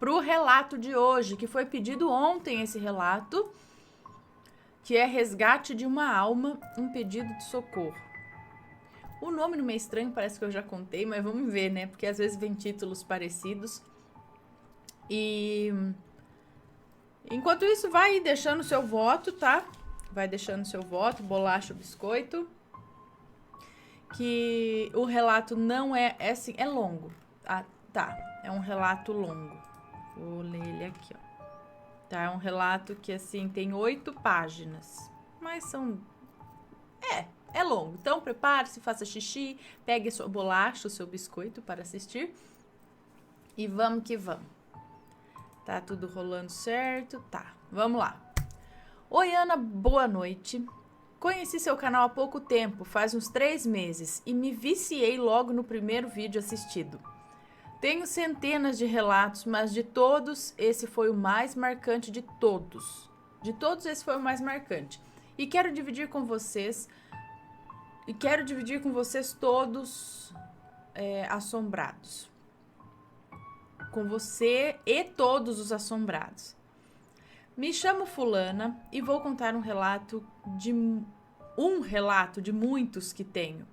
pro relato de hoje, que foi pedido ontem esse relato, que é Resgate de uma Alma, um pedido de socorro. O nome não é estranho, parece que eu já contei, mas vamos ver, né? Porque às vezes vem títulos parecidos. E enquanto isso, vai deixando seu voto, tá? Vai deixando seu voto, bolacha ou biscoito. Que o relato não é assim, é longo. Ah, tá, é um relato longo. Vou ler ele aqui, ó. Tá, é um relato que, assim, tem 8 páginas. Mas são... É longo. Então, prepare-se, faça xixi, pegue a sua bolacha, o seu biscoito para assistir. E vamos que vamos. Tá tudo rolando certo? Tá, vamos lá. Oi, Ana, boa noite. Conheci seu canal há pouco tempo, faz uns 3 meses, e me viciei logo no primeiro vídeo assistido. Tenho centenas de relatos, mas de todos, esse foi o mais marcante de todos. De todos, esse foi o mais marcante. E quero dividir com vocês todos assombrados. Com você e todos os assombrados. Me chamo Fulana e vou contar um relato de muitos que tenho.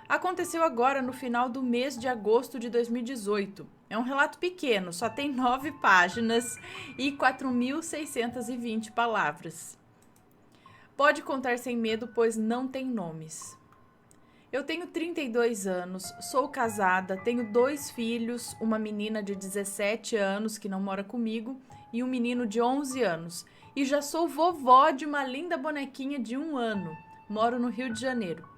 Aconteceu agora no final do mês de agosto de 2018. É um relato pequeno, só tem 9 páginas e 4.620 palavras. Pode contar sem medo, pois não tem nomes. Eu tenho 32 anos, sou casada, tenho 2 filhos, uma menina de 17 anos que não mora comigo e um menino de 11 anos. E já sou vovó de uma linda bonequinha de 1 ano. Moro no Rio de Janeiro.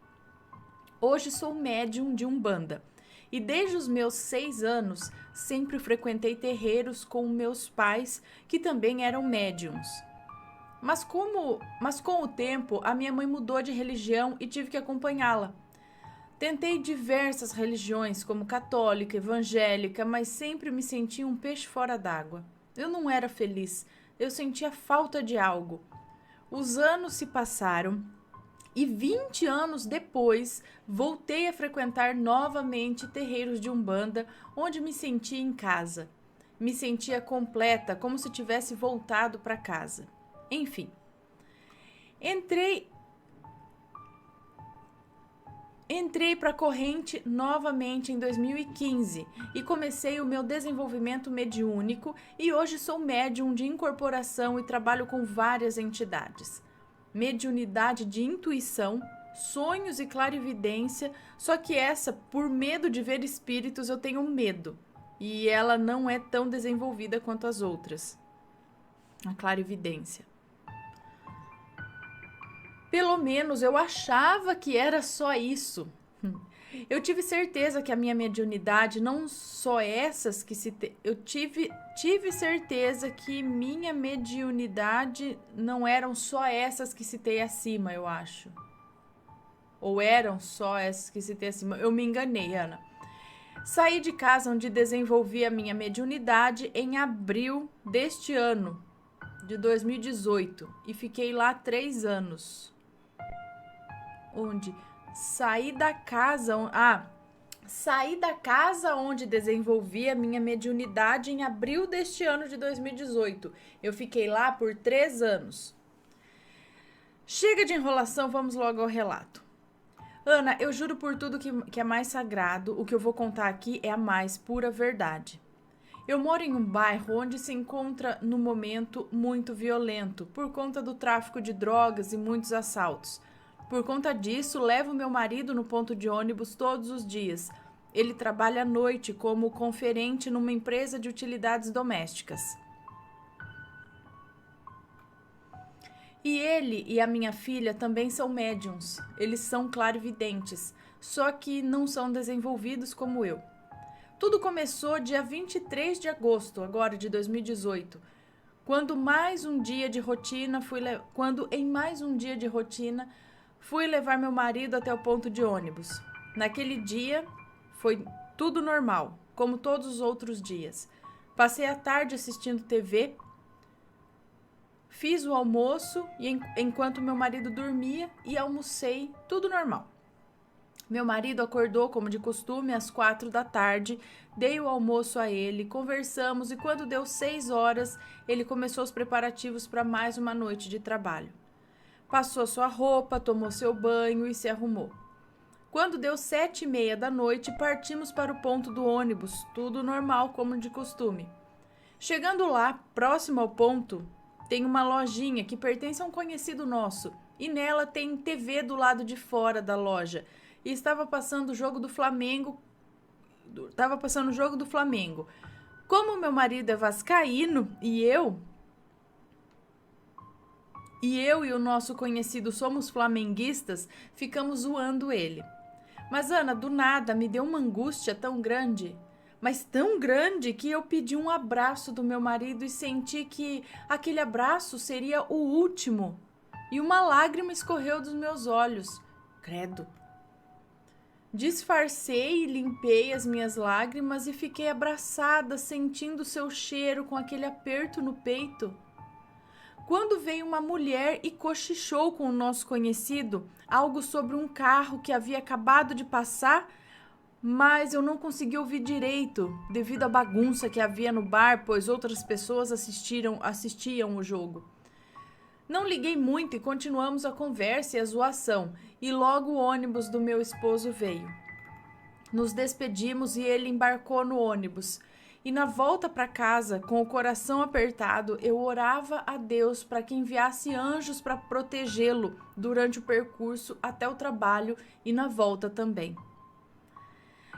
Hoje sou médium de Umbanda. E desde os meus 6 anos, sempre frequentei terreiros com meus pais, que também eram médiums. Mas com o tempo, a minha mãe mudou de religião e tive que acompanhá-la. Tentei diversas religiões, como católica, evangélica, mas sempre me sentia um peixe fora d'água. Eu não era feliz, eu sentia falta de algo. Os anos se passaram e 20 anos depois voltei a frequentar novamente terreiros de Umbanda, onde me sentia em casa. Me sentia completa, como se tivesse voltado para casa. Enfim, Entrei para a corrente novamente em 2015 e comecei o meu desenvolvimento mediúnico e hoje sou médium de incorporação e trabalho com várias entidades. Mediunidade de intuição, sonhos e clarividência, só que essa, por medo de ver espíritos, eu tenho medo e ela não é tão desenvolvida quanto as outras. A clarividência. Pelo menos eu achava que era só isso. Eu tive certeza que a minha mediunidade não só essas que citei. Eu tive certeza que minha mediunidade não eram só essas que citei acima, eu acho. Ou eram só essas que citei acima. Eu me enganei, Ana. Saí de casa onde desenvolvi a minha mediunidade em abril deste ano, de 2018, e fiquei lá 3 anos. Saí da casa onde desenvolvi a minha mediunidade em abril deste ano de 2018. Eu fiquei lá por 3 anos. Chega de enrolação, vamos logo ao relato. Ana, eu juro por tudo que é mais sagrado, o que eu vou contar aqui é a mais pura verdade. Eu moro em um bairro onde se encontra, no momento, muito violento, por conta do tráfico de drogas e muitos assaltos. Por conta disso, levo meu marido no ponto de ônibus todos os dias. Ele trabalha à noite como conferente numa empresa de utilidades domésticas. E ele e a minha filha também são médiums. Eles são clarividentes, só que não são desenvolvidos como eu. Tudo começou dia 23 de agosto, agora de 2018, quando em mais um dia de rotina fui levar meu marido até o ponto de ônibus. Naquele dia foi tudo normal, como todos os outros dias. Passei a tarde assistindo TV, fiz o almoço enquanto meu marido dormia e almocei, tudo normal. Meu marido acordou, como de costume, às 4 da tarde, dei o almoço a ele, conversamos e quando deu 6 horas, ele começou os preparativos para mais uma noite de trabalho. Passou sua roupa, tomou seu banho e se arrumou. Quando deu 7h30 da noite, partimos para o ponto do ônibus, tudo normal, como de costume. Chegando lá, próximo ao ponto, tem uma lojinha que pertence a um conhecido nosso e nela tem TV do lado de fora da loja. E estava passando o jogo do Flamengo. Como meu marido é vascaíno e eu e o nosso conhecido somos flamenguistas, ficamos zoando ele. Mas, Ana, do nada me deu uma angústia tão grande, mas tão grande que eu pedi um abraço do meu marido e senti que aquele abraço seria o último. E uma lágrima escorreu dos meus olhos. Credo. Disfarcei e limpei as minhas lágrimas e fiquei abraçada, sentindo seu cheiro com aquele aperto no peito. Quando veio uma mulher e cochichou com o nosso conhecido algo sobre um carro que havia acabado de passar, mas eu não consegui ouvir direito devido à bagunça que havia no bar, pois outras pessoas assistiam o jogo. Não liguei muito e continuamos a conversa e a zoação, e logo o ônibus do meu esposo veio. Nos despedimos e ele embarcou no ônibus. E na volta para casa, com o coração apertado, eu orava a Deus para que enviasse anjos para protegê-lo durante o percurso até o trabalho e na volta também.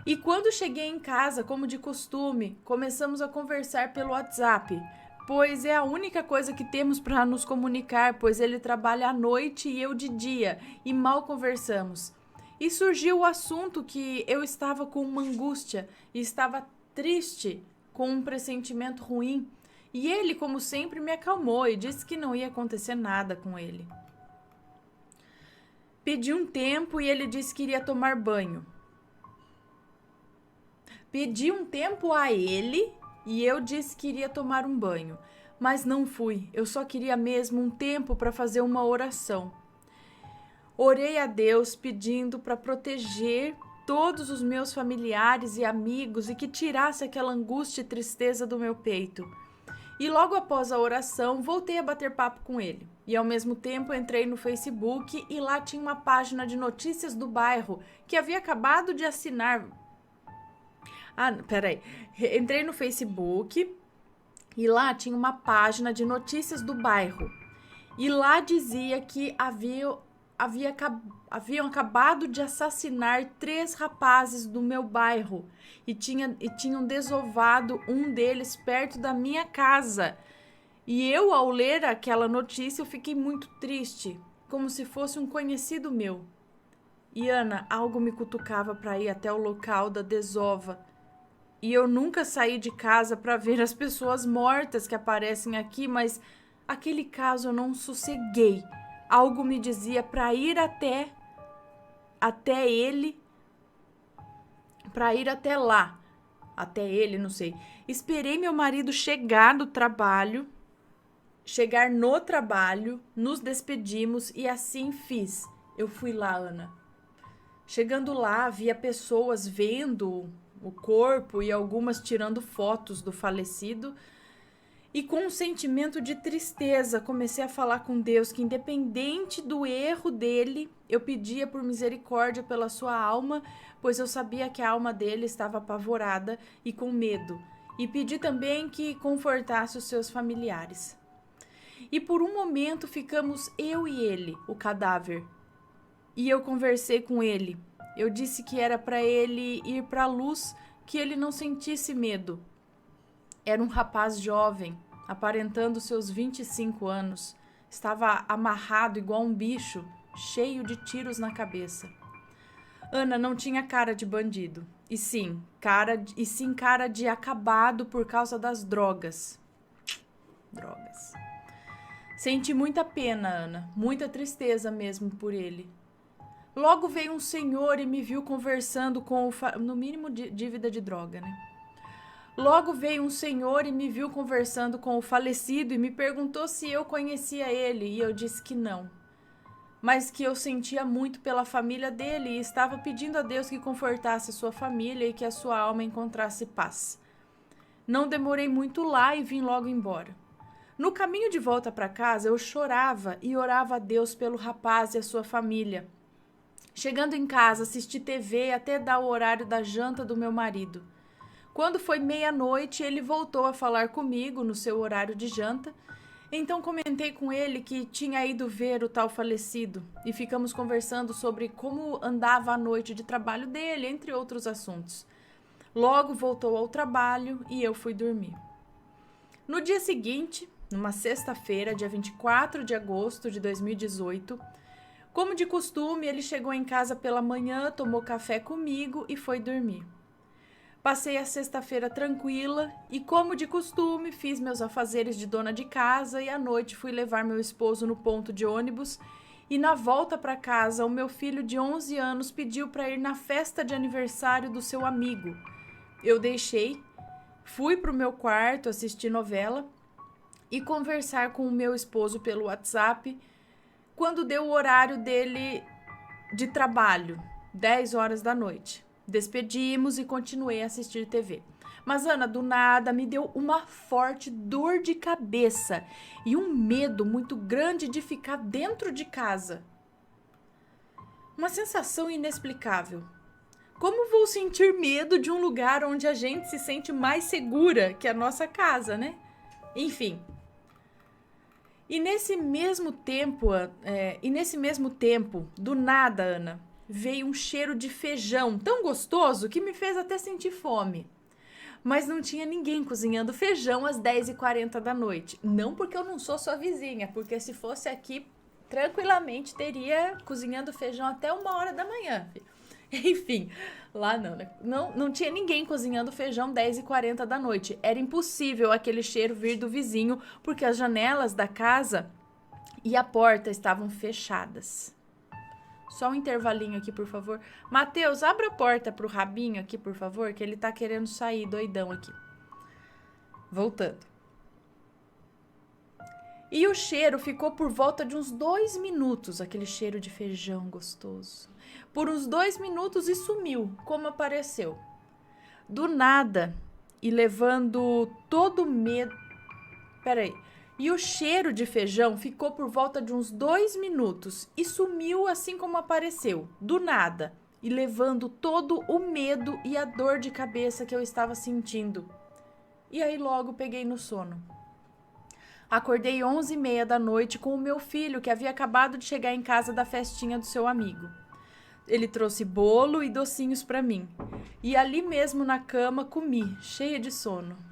E quando cheguei em casa, como de costume, começamos a conversar pelo WhatsApp, pois é a única coisa que temos para nos comunicar, pois ele trabalha à noite e eu de dia, e mal conversamos. E surgiu o assunto que eu estava com uma angústia e estava triste, com um pressentimento ruim, e ele, como sempre, me acalmou e disse que não ia acontecer nada com ele. Pedi um tempo e ele disse que iria tomar banho. Pedi um tempo a ele e eu disse que iria tomar um banho, mas não fui. Eu só queria mesmo um tempo para fazer uma oração. Orei a Deus pedindo para proteger todos os meus familiares e amigos e que tirasse aquela angústia e tristeza do meu peito. E logo após a oração, voltei a bater papo com ele. E ao mesmo tempo entrei no Facebook e lá tinha uma página de notícias do bairro que havia acabado de assinar. Entrei no Facebook e lá tinha uma página de notícias do bairro. E lá dizia que haviam acabado de assassinar 3 rapazes do meu bairro e tinham desovado um deles perto da minha casa. E eu, ao ler aquela notícia, eu fiquei muito triste, como se fosse um conhecido meu. E, Ana, algo me cutucava para ir até o local da desova. E eu nunca saí de casa para ver as pessoas mortas que aparecem aqui, mas aquele caso eu não sosseguei. Algo me dizia para ir até ele, para ir até lá. Até ele, não sei. Esperei meu marido chegar no trabalho, nos despedimos e assim fiz. Eu fui lá, Ana. Chegando lá, havia pessoas vendo o corpo e algumas tirando fotos do falecido. E com um sentimento de tristeza, comecei a falar com Deus que, independente do erro dele, eu pedia por misericórdia pela sua alma, pois eu sabia que a alma dele estava apavorada e com medo. E pedi também que confortasse os seus familiares. E por um momento ficamos eu e ele, o cadáver. E eu conversei com ele. Eu disse que era para ele ir para a luz, que ele não sentisse medo. Era um rapaz jovem, aparentando seus 25 anos. Estava amarrado igual um bicho, cheio de tiros na cabeça. Ana não tinha cara de bandido, e sim cara de acabado por causa das drogas. Senti muita pena, Ana, muita tristeza mesmo por ele. Logo veio um senhor e me viu conversando com no mínimo dívida de droga, né? Logo veio um senhor e me viu conversando com o falecido e me perguntou se eu conhecia ele, e eu disse que não. mas que eu sentia muito pela família dele e estava pedindo a Deus que confortasse sua família e que a sua alma encontrasse paz. Não demorei muito lá e vim logo embora. No caminho de volta para casa, eu chorava e orava a Deus pelo rapaz e a sua família. Chegando em casa, assisti TV até dar o horário da janta do meu marido. Quando foi meia-noite, ele voltou a falar comigo no seu horário de janta. Então comentei com ele que tinha ido ver o tal falecido e ficamos conversando sobre como andava a noite de trabalho dele, entre outros assuntos. Logo voltou ao trabalho e eu fui dormir. No dia seguinte, numa sexta-feira, dia 24 de agosto de 2018, como de costume, ele chegou em casa pela manhã, tomou café comigo e foi dormir. Passei a sexta-feira tranquila e, como de costume, fiz meus afazeres de dona de casa e à noite fui levar meu esposo no ponto de ônibus e na volta para casa o meu filho de 11 anos pediu para ir na festa de aniversário do seu amigo. Eu deixei, fui para o meu quarto assistir novela e conversar com o meu esposo pelo WhatsApp quando deu o horário dele de trabalho, 10 horas da noite. Despedimos e continuei a assistir TV. Mas, Ana, do nada, me deu uma forte dor de cabeça e um medo muito grande de ficar dentro de casa. Uma sensação inexplicável. Como vou sentir medo de um lugar onde a gente se sente mais segura que a nossa casa, né? Enfim. E nesse mesmo tempo, do nada, Ana, veio um cheiro de feijão tão gostoso que me fez até sentir fome. Mas não tinha ninguém cozinhando feijão às 10h40 da noite. Não porque eu não sou sua vizinha, porque se fosse aqui, tranquilamente teria cozinhando feijão até 1h da manhã. Enfim, lá não, né? Não tinha ninguém cozinhando feijão 10h40 da noite. Era impossível aquele cheiro vir do vizinho, porque as janelas da casa e a porta estavam fechadas. Só um intervalinho aqui, por favor. Matheus, abra a porta pro Rabinho aqui, por favor, que ele tá querendo sair doidão aqui. Voltando. E o cheiro ficou por volta de uns 2 minutos, aquele cheiro de feijão gostoso. Por uns 2 minutos e sumiu, como apareceu. Do nada, e levando todo o medo... Peraí. E o cheiro de feijão ficou por volta de uns 2 minutos e sumiu assim como apareceu, do nada, e levando todo o medo e a dor de cabeça que eu estava sentindo. E aí logo peguei no sono. Acordei 11h30 da noite com o meu filho, que havia acabado de chegar em casa da festinha do seu amigo. Ele trouxe bolo e docinhos para mim. E ali mesmo na cama comi, cheia de sono.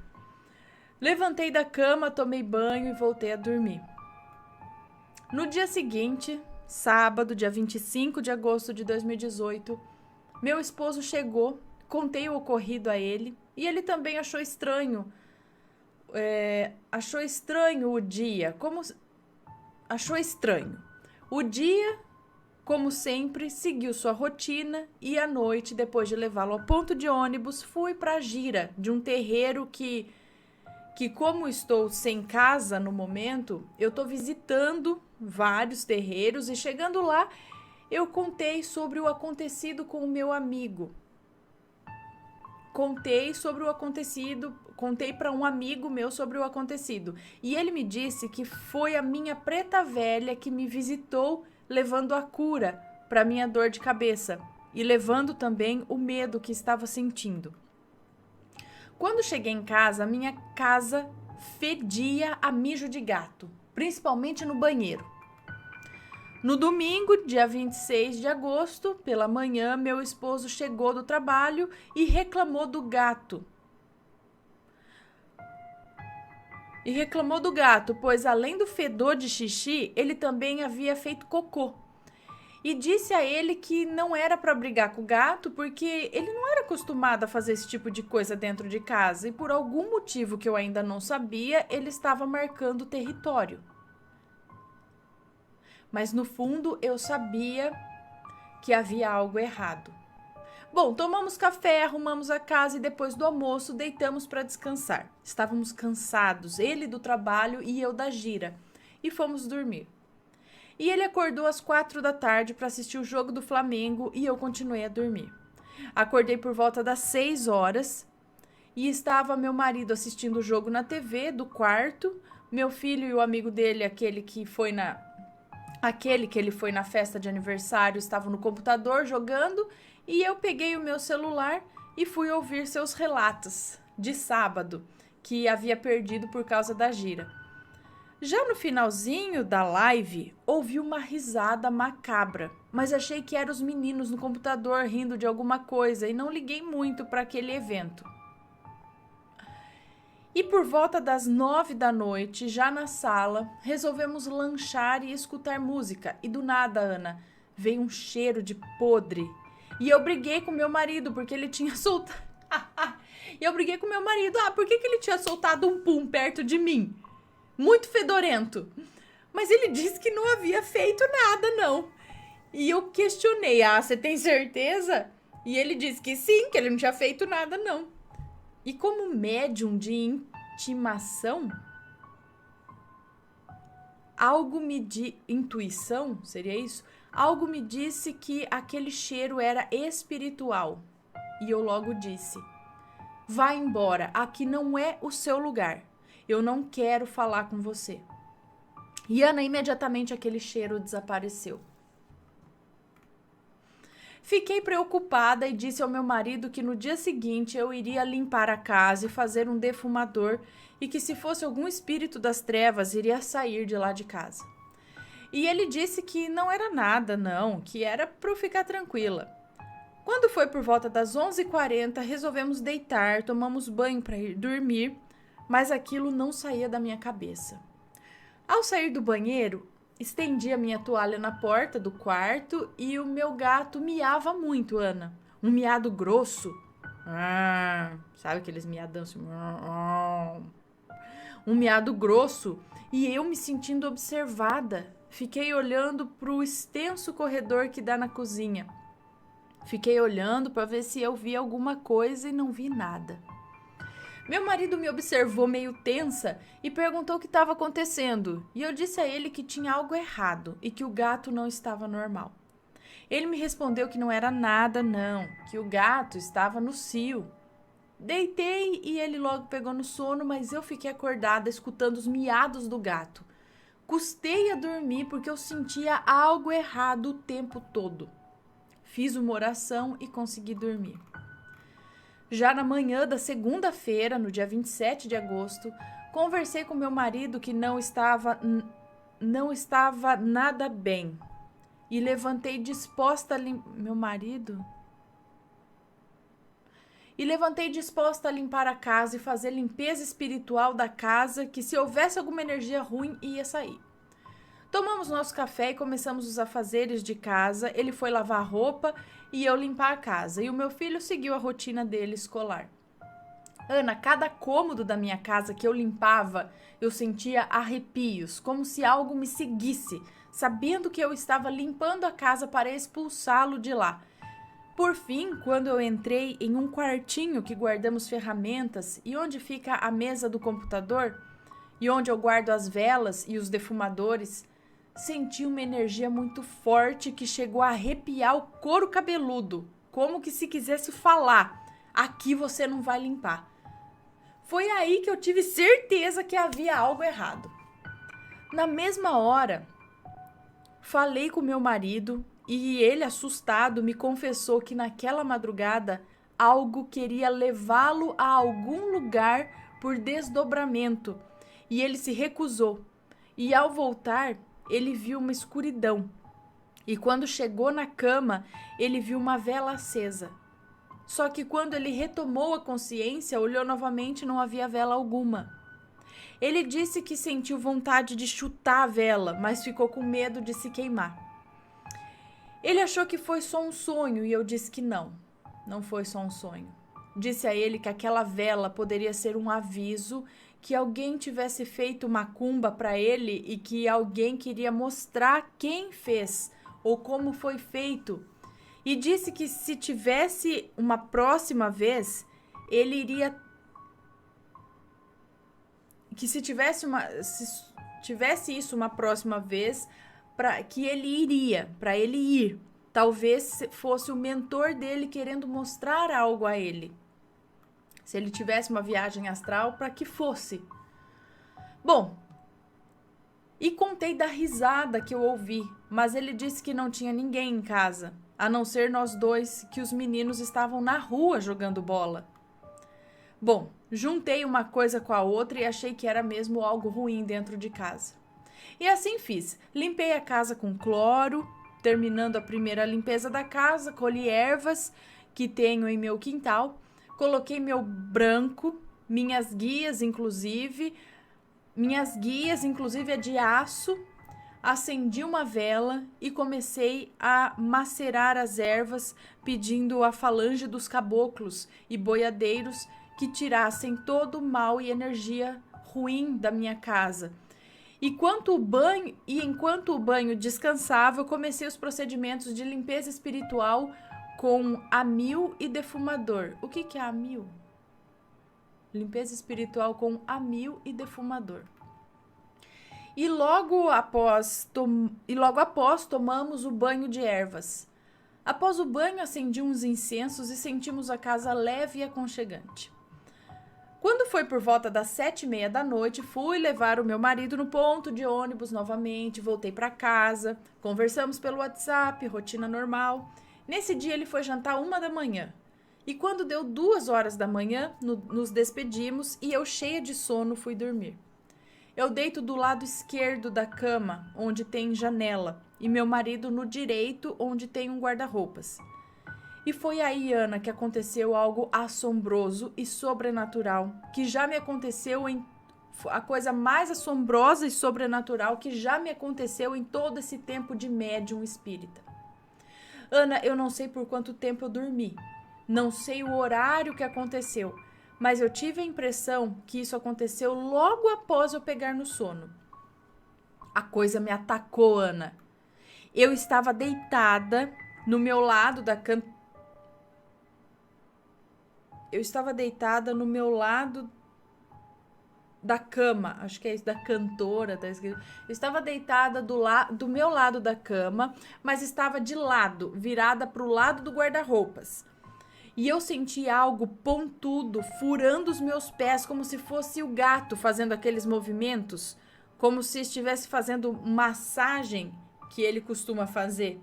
Levantei da cama, tomei banho e voltei a dormir. No dia seguinte, sábado, dia 25 de agosto de 2018, meu esposo chegou, contei o ocorrido a ele e ele também achou estranho. Achou estranho o dia, achou estranho. O dia, como sempre, seguiu sua rotina e à noite, depois de levá-lo ao ponto de ônibus, fui para a gira de um terreiro que como estou sem casa no momento, eu estou visitando vários terreiros e chegando lá, eu contei sobre o acontecido com o meu amigo. Contei para um amigo meu sobre o acontecido. E ele me disse que foi a minha preta velha que me visitou levando a cura para minha dor de cabeça e levando também o medo que estava sentindo. Quando cheguei em casa, a minha casa fedia a mijo de gato, principalmente no banheiro. No domingo, dia 26 de agosto, pela manhã, meu esposo chegou do trabalho e reclamou do gato. Pois além do fedor de xixi, ele também havia feito cocô. E disse a ele que não era para brigar com o gato, porque ele não era acostumado a fazer esse tipo de coisa dentro de casa e por algum motivo que eu ainda não sabia, ele estava marcando o território. Mas no fundo eu sabia que havia algo errado. Bom, tomamos café, arrumamos a casa e depois do almoço deitamos para descansar. Estávamos cansados, ele do trabalho e eu da gira, e fomos dormir. E ele acordou às 4 da tarde para assistir o jogo do Flamengo e eu continuei a dormir. Acordei por volta das 6 horas e estava meu marido assistindo o jogo na TV do quarto, meu filho e o amigo dele, aquele que ele foi na festa de aniversário, estavam no computador jogando, e eu peguei o meu celular e fui ouvir seus relatos de sábado, que havia perdido por causa da gira. Já no finalzinho da live, ouvi uma risada macabra, mas achei que eram os meninos no computador rindo de alguma coisa e não liguei muito para aquele evento. E por volta das 9 da noite, já na sala, resolvemos lanchar e escutar música. E do nada, Ana, veio um cheiro de podre. E eu briguei com meu marido porque ele tinha soltado... por que ele tinha soltado um pum perto de mim? Muito fedorento. Mas ele disse que não havia feito nada, não. E eu questionei, você tem certeza? E ele disse que sim, que ele não tinha feito nada, não. E como médium de intimação, intuição, seria isso? Algo me disse que aquele cheiro era espiritual. E eu logo disse, vá embora, aqui não é o seu lugar. Eu não quero falar com você. E Ana, imediatamente aquele cheiro desapareceu. Fiquei preocupada e disse ao meu marido que no dia seguinte eu iria limpar a casa e fazer um defumador e que se fosse algum espírito das trevas iria sair de lá de casa. E ele disse que não era nada, não, que era para eu ficar tranquila. Quando foi por volta das 11h40, resolvemos deitar, tomamos banho para ir dormir, mas aquilo não saía da minha cabeça. Ao sair do banheiro, estendi a minha toalha na porta do quarto e o meu gato miava muito, Ana. Um miado grosso. Sabe aqueles miadão assim? Um miado grosso. E eu me sentindo observada. Fiquei olhando para o extenso corredor que dá na cozinha. Fiquei olhando para ver se eu via alguma coisa e não vi nada. Meu marido me observou meio tensa e perguntou o que estava acontecendo, e eu disse a ele que tinha algo errado e que o gato não estava normal. Ele me respondeu que não era nada, não, que o gato estava no cio. Deitei e ele logo pegou no sono, mas eu fiquei acordada escutando os miados do gato. Custei a dormir porque eu sentia algo errado o tempo todo. Fiz uma oração e consegui dormir. Já na manhã da segunda-feira, no dia 27 de agosto, conversei com meu marido que não estava nada bem. E levantei disposta a limpar a casa e fazer limpeza espiritual da casa, que se houvesse alguma energia ruim ia sair. Tomamos nosso café e começamos os afazeres de casa. Ele foi lavar a roupa e eu limpar a casa. E o meu filho seguiu a rotina dele escolar. Ana, cada cômodo da minha casa que eu limpava, eu sentia arrepios, como se algo me seguisse, sabendo que eu estava limpando a casa para expulsá-lo de lá. Por fim, quando eu entrei em um quartinho que guardamos ferramentas e onde fica a mesa do computador, e onde eu guardo as velas e os defumadores, senti uma energia muito forte que chegou a arrepiar o couro cabeludo, como que se quisesse falar, aqui você não vai limpar. Foi aí que eu tive certeza que havia algo errado. Na mesma hora, falei com meu marido e ele, assustado, me confessou que naquela madrugada algo queria levá-lo a algum lugar por desdobramento e ele se recusou. E ao voltar, ele viu uma escuridão. E quando chegou na cama, ele viu uma vela acesa. Só que quando ele retomou a consciência, olhou novamente e não havia vela alguma. Ele disse que sentiu vontade de chutar a vela, mas ficou com medo de se queimar. Ele achou que foi só um sonho e eu disse que não foi só um sonho. Disse a ele que aquela vela poderia ser um aviso que alguém tivesse feito macumba para ele e que alguém queria mostrar quem fez ou como foi feito. E disse que se tivesse uma próxima vez, ele iria... se tivesse isso uma próxima vez, que ele iria, para ele ir. Talvez fosse o mentor dele querendo mostrar algo a ele. Se ele tivesse uma viagem astral, para que fosse. Bom, e contei da risada que eu ouvi, mas ele disse que não tinha ninguém em casa, a não ser nós dois, que os meninos estavam na rua jogando bola. Bom, juntei uma coisa com a outra e achei que era mesmo algo ruim dentro de casa. E assim fiz. Limpei a casa com cloro, terminando a primeira limpeza da casa, colhi ervas que tenho em meu quintal, coloquei meu branco, minhas guias, inclusive é de aço, acendi uma vela e comecei a macerar as ervas, pedindo à falange dos caboclos e boiadeiros que tirassem todo o mal e energia ruim da minha casa. Enquanto o banho descansava, eu comecei os procedimentos de limpeza espiritual com amil e defumador. O que é amil? Limpeza espiritual com amil e defumador. E logo após tomamos o banho de ervas. Após o banho, acendi uns incensos e sentimos a casa leve e aconchegante. Quando foi por volta das 7h30 da noite, fui levar o meu marido no ponto de ônibus novamente, voltei para casa, conversamos pelo WhatsApp, rotina normal. Nesse dia ele foi jantar 1h. E quando deu 2h da manhã, nos despedimos e eu, cheia de sono, fui dormir. Eu deito do lado esquerdo da cama, onde tem janela, e meu marido no direito, onde tem um guarda-roupas. E foi aí, Ana, que aconteceu algo assombroso e sobrenatural, que já me aconteceu a coisa mais assombrosa e sobrenatural que já me aconteceu em todo esse tempo de médium espírita. Ana, eu não sei por quanto tempo eu dormi, não sei o horário que aconteceu, mas eu tive a impressão que isso aconteceu logo após eu pegar no sono. A coisa me atacou, Ana. Eu estava deitada no meu lado da cama. Eu estava deitada no meu lado da cama, acho que é isso, da cantora, tá escrito. Eu estava deitada do meu lado da cama, mas estava de lado, virada para o lado do guarda-roupas. E eu senti algo pontudo, furando os meus pés, como se fosse o gato fazendo aqueles movimentos, como se estivesse fazendo massagem que ele costuma fazer.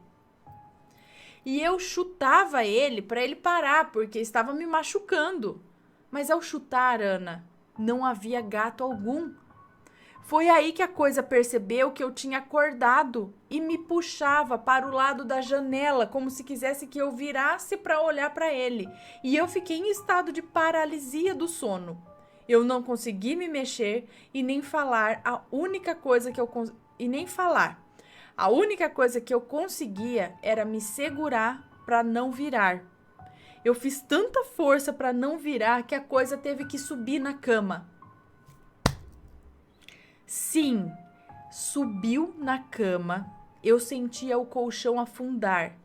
E eu chutava ele para ele parar, porque estava me machucando. Mas ao chutar, Ana, não havia gato algum. Foi aí que a coisa percebeu que eu tinha acordado e me puxava para o lado da janela, como se quisesse que eu virasse para olhar para ele. E eu fiquei em estado de paralisia do sono. Eu não consegui me mexer e nem falar. A única coisa que eu conseguia era me segurar para não virar. Eu fiz tanta força para não virar que a coisa teve que subir na cama. Sim, subiu na cama. Eu sentia o colchão afundar.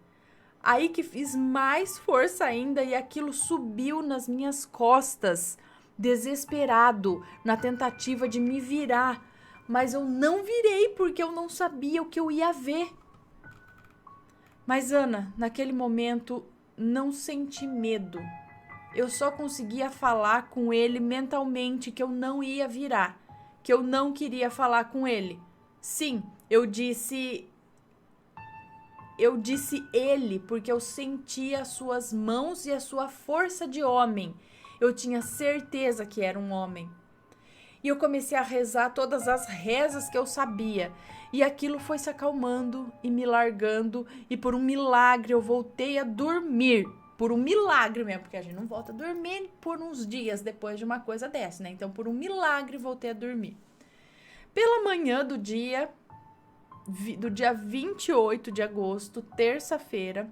Aí que fiz mais força ainda e aquilo subiu nas minhas costas, desesperado, na tentativa de me virar. Mas eu não virei porque eu não sabia o que eu ia ver. Mas, Ana, naquele momento, não senti medo. Eu só conseguia falar com ele mentalmente que eu não ia virar, que eu não queria falar com ele. Sim, eu disse ele porque eu sentia as suas mãos e a sua força de homem. Eu tinha certeza que era um homem. E eu comecei a rezar todas as rezas que eu sabia. E aquilo foi se acalmando e me largando. E por um milagre eu voltei a dormir. Por um milagre mesmo, porque a gente não volta a dormir por uns dias depois de uma coisa dessa, né? Então, por um milagre, voltei a dormir. Pela manhã do dia 28 de agosto, terça-feira,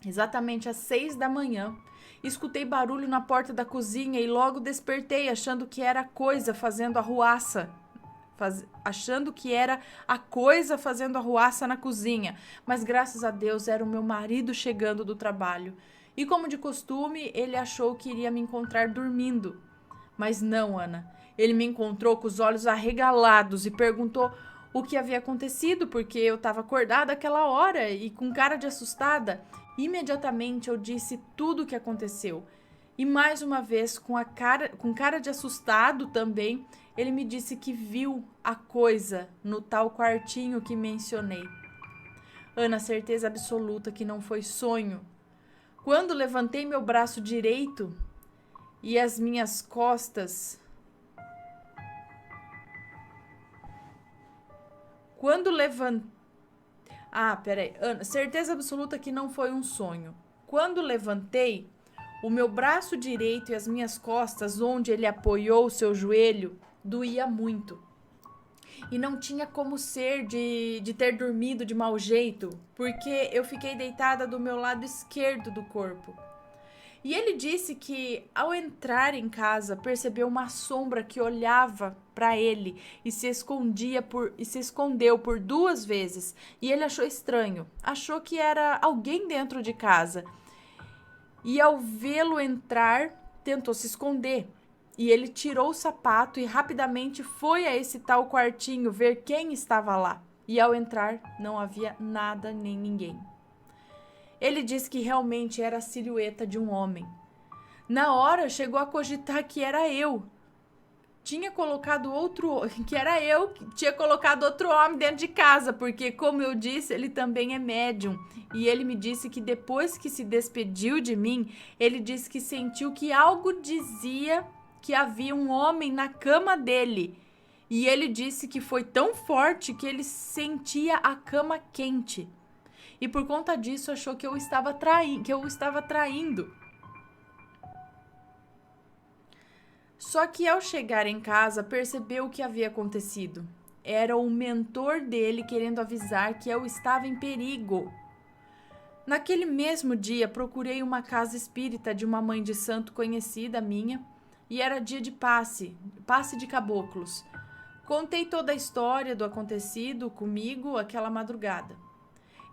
exatamente às 6 da manhã, escutei barulho na porta da cozinha e logo despertei, achando que era a coisa fazendo arruaça. Achando que era a coisa fazendo arruaça na cozinha. Mas graças a Deus era o meu marido chegando do trabalho. E como de costume, ele achou que iria me encontrar dormindo. Mas não, Ana. Ele me encontrou com os olhos arregalados e perguntou: o que havia acontecido, porque eu estava acordada aquela hora e com cara de assustada. Imediatamente eu disse tudo o que aconteceu. E mais uma vez, com cara de assustado também, ele me disse que viu a coisa no tal quartinho que mencionei. Ana, certeza absoluta que não foi sonho. Quando levantei meu braço direito e as minhas costas... peraí. Ana, certeza absoluta que não foi um sonho. Quando levantei, o meu braço direito e as minhas costas, onde ele apoiou o seu joelho, doía muito. E não tinha como ser de ter dormido de mau jeito, porque eu fiquei deitada do meu lado esquerdo do corpo. E ele disse que, ao entrar em casa, percebeu uma sombra que olhava para ele e se escondeu por 2 vezes. E ele achou estranho, achou que era alguém dentro de casa. E ao vê-lo entrar, tentou se esconder. E ele tirou o sapato e rapidamente foi a esse tal quartinho ver quem estava lá. E ao entrar, não havia nada nem ninguém. Ele disse que realmente era a silhueta de um homem. Na hora, chegou a cogitar que era eu. Tinha colocado outro homem dentro de casa, porque, como eu disse, ele também é médium. E ele me disse que depois que se despediu de mim, ele disse que sentiu que algo dizia que havia um homem na cama dele. E ele disse que foi tão forte que ele sentia a cama quente. E por conta disso achou que eu estava traindo. Só que ao chegar em casa percebeu o que havia acontecido. Era o mentor dele querendo avisar que eu estava em perigo. Naquele mesmo dia procurei uma casa espírita de uma mãe de santo conhecida minha e era dia de passe de caboclos. Contei toda a história do acontecido comigo aquela madrugada.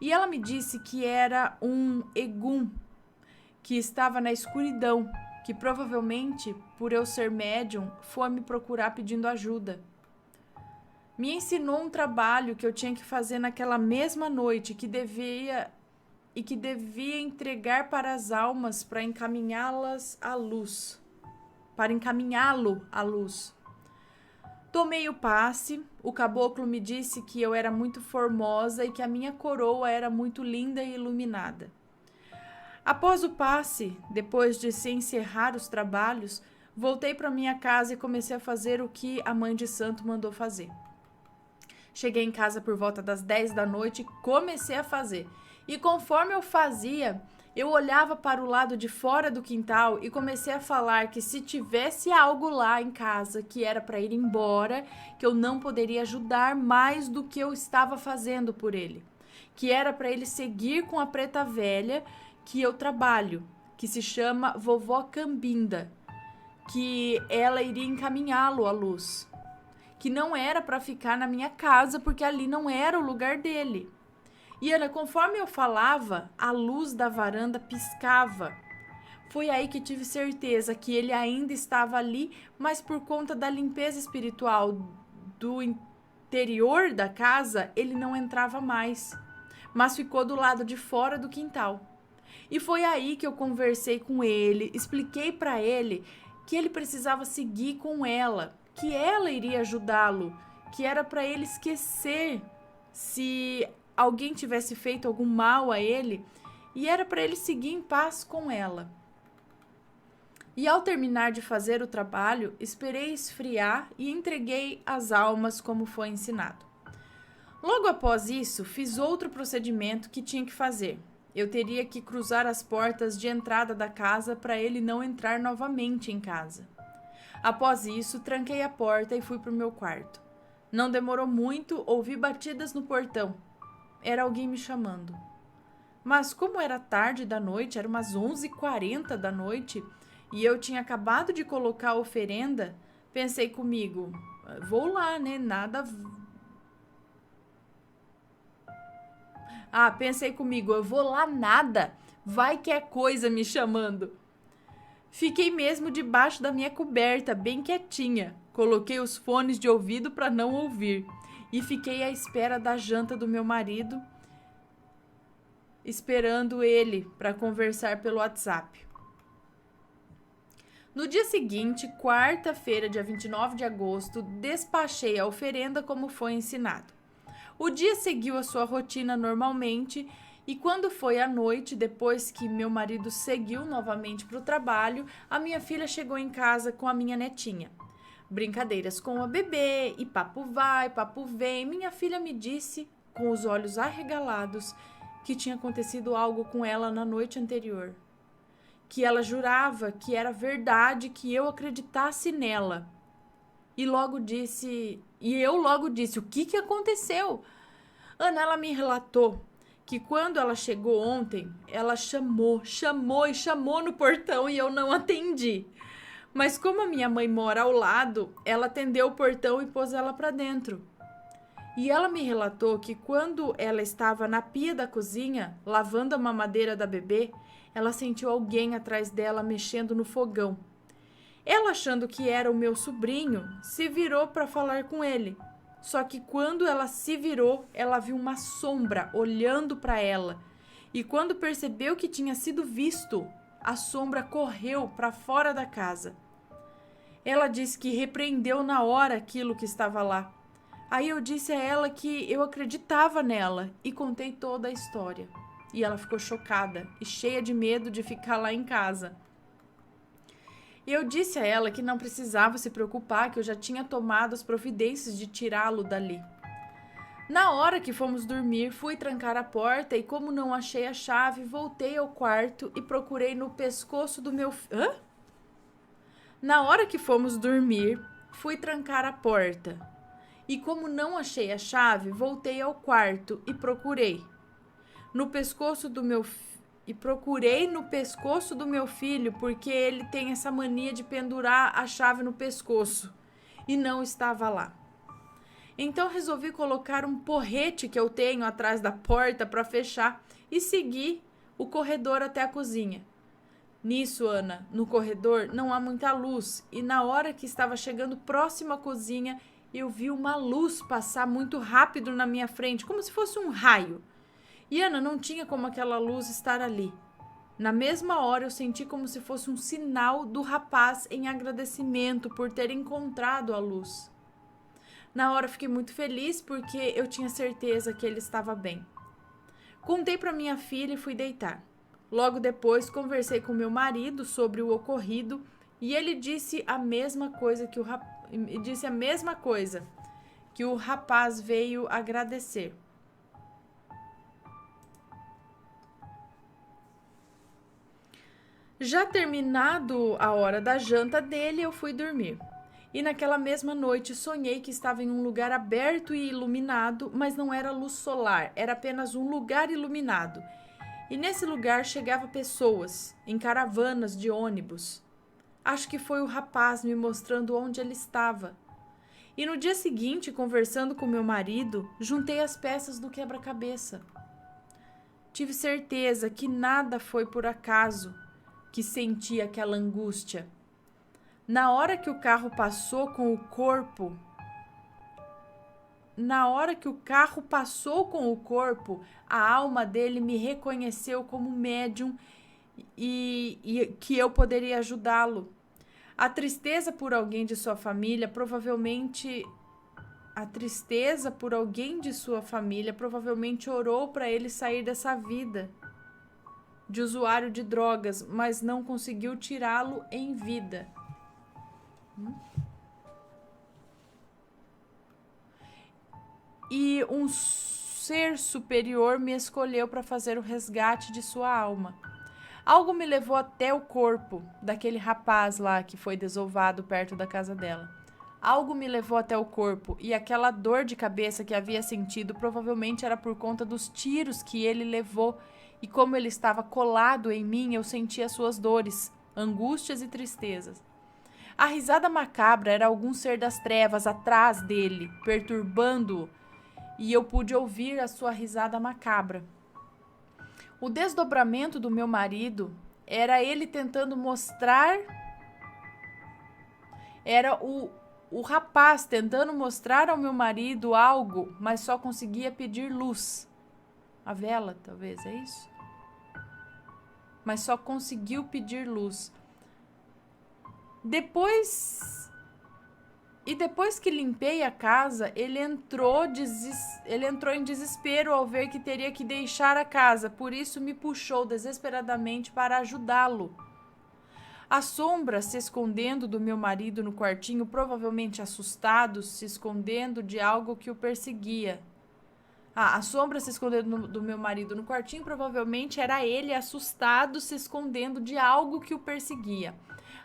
E ela me disse que era um egum que estava na escuridão, que provavelmente, por eu ser médium, foi me procurar pedindo ajuda. Me ensinou um trabalho que eu tinha que fazer naquela mesma noite, que devia entregar para as almas para encaminhá-lo à luz. Tomei o passe, o caboclo me disse que eu era muito formosa e que a minha coroa era muito linda e iluminada. Após o passe, depois de se encerrar os trabalhos, voltei para minha casa e comecei a fazer o que a mãe de santo mandou fazer. Cheguei em casa por volta das 10 da noite e comecei a fazer. E conforme eu fazia, eu olhava para o lado de fora do quintal e comecei a falar que se tivesse algo lá em casa que era para ir embora, que eu não poderia ajudar mais do que eu estava fazendo por ele. Que era para ele seguir com a preta velha que eu trabalho, que se chama Vovó Cambinda, que ela iria encaminhá-lo à luz. Que não era para ficar na minha casa, porque ali não era o lugar dele. E Ana, conforme eu falava, a luz da varanda piscava. Foi aí que tive certeza que ele ainda estava ali, mas por conta da limpeza espiritual do interior da casa, ele não entrava mais, mas ficou do lado de fora do quintal. E foi aí que eu conversei com ele, expliquei para ele que ele precisava seguir com ela, que ela iria ajudá-lo, que era para ele esquecer se alguém tivesse feito algum mal a ele e era para ele seguir em paz com ela. E ao terminar de fazer o trabalho, esperei esfriar e entreguei as almas como foi ensinado. Logo após isso, fiz outro procedimento que tinha que fazer. Eu teria que cruzar as portas de entrada da casa para ele não entrar novamente em casa. Após isso, tranquei a porta e fui para o meu quarto. Não demorou muito, ouvi batidas no portão. Era alguém me chamando. Mas como era tarde da noite, era umas 11h40 da noite, e eu tinha acabado de colocar a oferenda, pensei comigo, vou lá, né? Eu vou lá nada, vai que é coisa me chamando. Fiquei mesmo debaixo da minha coberta, bem quietinha. Coloquei os fones de ouvido para não ouvir. e fiquei à espera da janta do meu marido, esperando ele para conversar pelo WhatsApp. No dia seguinte, quarta-feira, dia 29 de agosto, despachei a oferenda como foi ensinado. O dia seguiu a sua rotina normalmente e quando foi à noite, depois que meu marido seguiu novamente para o trabalho, a minha filha chegou em casa com a minha netinha. Brincadeiras com a bebê e papo vai, papo vem. Minha filha me disse, com os olhos arregalados, que tinha acontecido algo com ela na noite anterior. Que ela jurava que era verdade, que eu acreditasse nela. E eu logo disse, o que aconteceu? Ana, ela me relatou que quando ela chegou ontem, ela chamou no portão e eu não atendi. Mas como a minha mãe mora ao lado, ela atendeu o portão e pôs ela para dentro. E ela me relatou que quando ela estava na pia da cozinha, lavando a mamadeira da bebê, ela sentiu alguém atrás dela mexendo no fogão. Ela, achando que era o meu sobrinho, se virou para falar com ele. Só que quando ela se virou, ela viu uma sombra olhando para ela. E quando percebeu que tinha sido visto, a sombra correu para fora da casa. Ela disse que repreendeu na hora aquilo que estava lá. Aí eu disse a ela que eu acreditava nela e contei toda a história. E ela ficou chocada e cheia de medo de ficar lá em casa. Eu disse a ela que não precisava se preocupar, que eu já tinha tomado as providências de tirá-lo dali. Na hora que fomos dormir, fui trancar a porta e, como não achei a chave, voltei ao quarto e procurei no pescoço do meu... Hã? Na hora que fomos dormir, fui trancar a porta. E como não achei a chave, voltei ao quarto e procurei no pescoço do meu filho, porque ele tem essa mania de pendurar a chave no pescoço e não estava lá. Então resolvi colocar um porrete que eu tenho atrás da porta para fechar e seguir o corredor até a cozinha. Nisso, Ana, no corredor não há muita luz e na hora que estava chegando próximo à cozinha, eu vi uma luz passar muito rápido na minha frente, como se fosse um raio. E, Ana, não tinha como aquela luz estar ali. Na mesma hora, eu senti como se fosse um sinal do rapaz em agradecimento por ter encontrado a luz. Na hora, fiquei muito feliz porque eu tinha certeza que ele estava bem. Contei para minha filha e fui deitar. Logo depois, conversei com meu marido sobre o ocorrido e ele disse a mesma coisa que o rapaz veio agradecer. Já terminado a hora da janta dele, eu fui dormir. E naquela mesma noite sonhei que estava em um lugar aberto e iluminado, mas não era luz solar, era apenas um lugar iluminado. E nesse lugar chegavam pessoas, em caravanas de ônibus. Acho que foi o rapaz me mostrando onde ele estava. E no dia seguinte, conversando com meu marido, juntei as peças do quebra-cabeça. Tive certeza que nada foi por acaso que senti aquela angústia. Na hora que o carro passou com o corpo, a alma dele me reconheceu como médium e que eu poderia ajudá-lo. A tristeza por alguém de sua família provavelmente orou para ele sair dessa vida de usuário de drogas, mas não conseguiu tirá-lo em vida. E um ser superior me escolheu para fazer o resgate de sua alma. Algo me levou até o corpo daquele rapaz lá que foi desovado perto da casa dela. Algo me levou até o corpo e aquela dor de cabeça que havia sentido provavelmente era por conta dos tiros que ele levou. E como ele estava colado em mim, eu sentia suas dores, angústias e tristezas. A risada macabra era algum ser das trevas atrás dele, perturbando-o, e eu pude ouvir a sua risada macabra. O desdobramento do meu marido era ele tentando mostrar... o rapaz tentando mostrar ao meu marido algo, mas só conseguia pedir luz. A vela, talvez, é isso? Mas só conseguiu pedir luz. Depois que limpei a casa, ele entrou em desespero ao ver que teria que deixar a casa. Por isso me puxou desesperadamente para ajudá-lo. A sombra se escondendo do meu marido no quartinho, provavelmente assustado, se escondendo de algo que o perseguia. A sombra se escondendo do meu marido no quartinho, provavelmente era ele assustado, se escondendo de algo que o perseguia.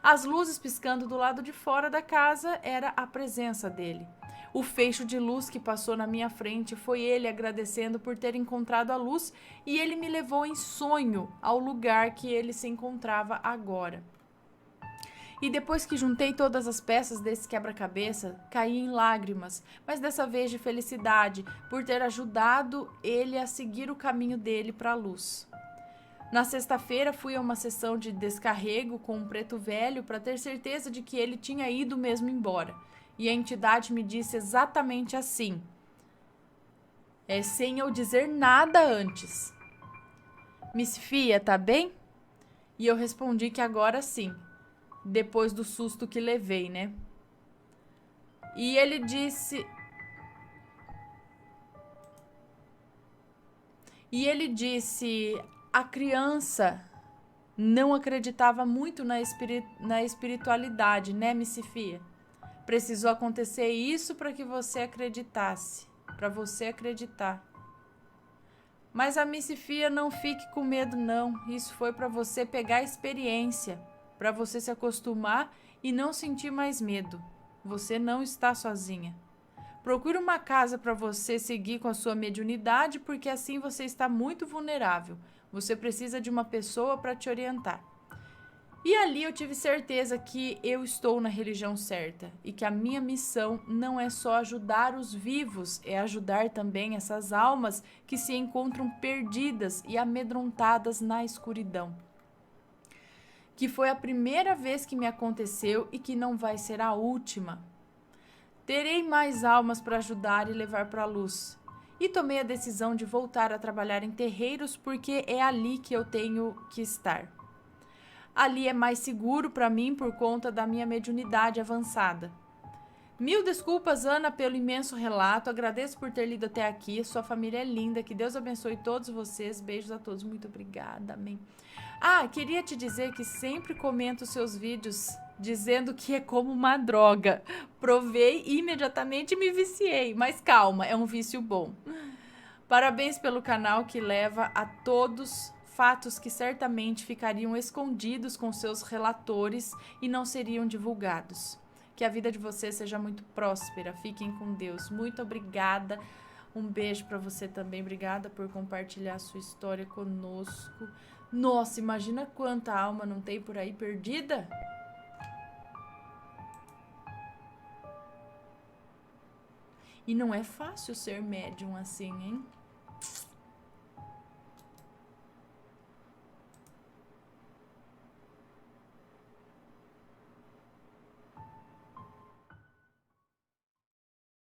As luzes piscando do lado de fora da casa era a presença dele. O feixe de luz que passou na minha frente foi ele agradecendo por ter encontrado a luz, e ele me levou em sonho ao lugar que ele se encontrava agora. E depois que juntei todas as peças desse quebra-cabeça, caí em lágrimas, mas dessa vez de felicidade, por ter ajudado ele a seguir o caminho dele para a luz. Na sexta-feira fui a uma sessão de descarrego com um preto velho para ter certeza de que ele tinha ido mesmo embora. E a entidade me disse exatamente assim, sem eu dizer nada antes. Miss Fia, tá bem? E eu respondi que agora sim. Depois do susto que levei, né? E ele disse... a criança não acreditava muito na espiritualidade, né, Miss Fia? Precisou acontecer isso para que você acreditasse, para você acreditar. Mas a Miss Fia, não fique com medo, não. Isso foi para você pegar a experiência, para você se acostumar e não sentir mais medo. Você não está sozinha. Procure uma casa para você seguir com a sua mediunidade, porque assim você está muito vulnerável. Você precisa de uma pessoa para te orientar. E ali eu tive certeza que eu estou na religião certa e que a minha missão não é só ajudar os vivos, é ajudar também essas almas que se encontram perdidas e amedrontadas na escuridão. Que foi a primeira vez que me aconteceu e que não vai ser a última. Terei mais almas para ajudar e levar para a luz. E tomei a decisão de voltar a trabalhar em terreiros porque é ali que eu tenho que estar. Ali é mais seguro para mim por conta da minha mediunidade avançada. Mil desculpas, Ana, pelo imenso relato. Agradeço por ter lido até aqui. Sua família é linda. Que Deus abençoe todos vocês. Beijos a todos. Muito obrigada. Amém. Queria te dizer que sempre comento seus vídeos dizendo que é como uma droga. Provei e imediatamente me viciei. Mas calma, é um vício bom. Parabéns pelo canal que leva a todos fatos que certamente ficariam escondidos com seus relatores e não seriam divulgados. Que a vida de vocês seja muito próspera. Fiquem com Deus. Muito obrigada. Um beijo para você também. Obrigada por compartilhar a sua história conosco. Nossa, imagina quanta alma não tem por aí perdida. E não é fácil ser médium assim, hein?